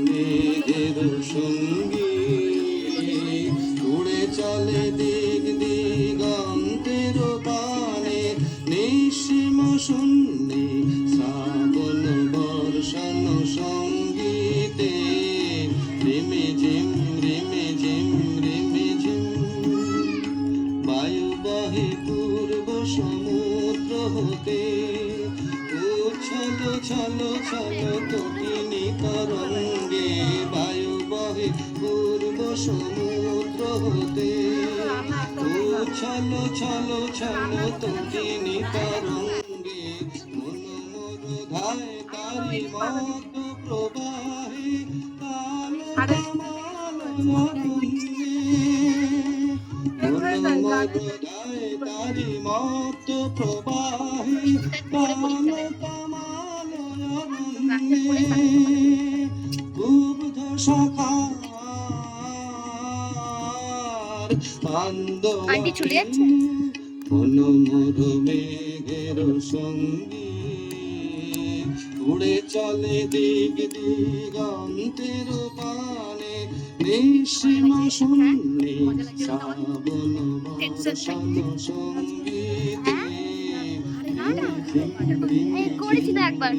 মেঘের সঙ্গী উড়ে চলে দিক দিগন্তের পানে নিঃসীম শূন্যে শ্রাবণ বর্ষণ সঙ্গীতে রিমে ঝিম রিমে ঝিম রিমে ঝিম বায়ু বহে পূর্ব সমুদ্র হতে উচ্ছল ছল ছল তটিনী তরঙ্গে বায়ু বহে পূর্ব সমুদ্র হতে উচ্ছল ছল ছল তটিনী তরঙ্গে মন মোর ধায় তারি মত প্রবাহে কাল কামাল অরণ্যে মন মোর ধায় তারি মত প্রবাহে কাল কামাল অরণ্যে বুদ্ধ শাখার আন্টি চলে যাচ্ছে। মন মোর মেঘের সঙ্গী উড়ে চলে দিক দিগন্তের পানে নিঃসীম শূন্যে শ্রাবণ বর্ষণ সঙ্গীতে করেছি তো একবার।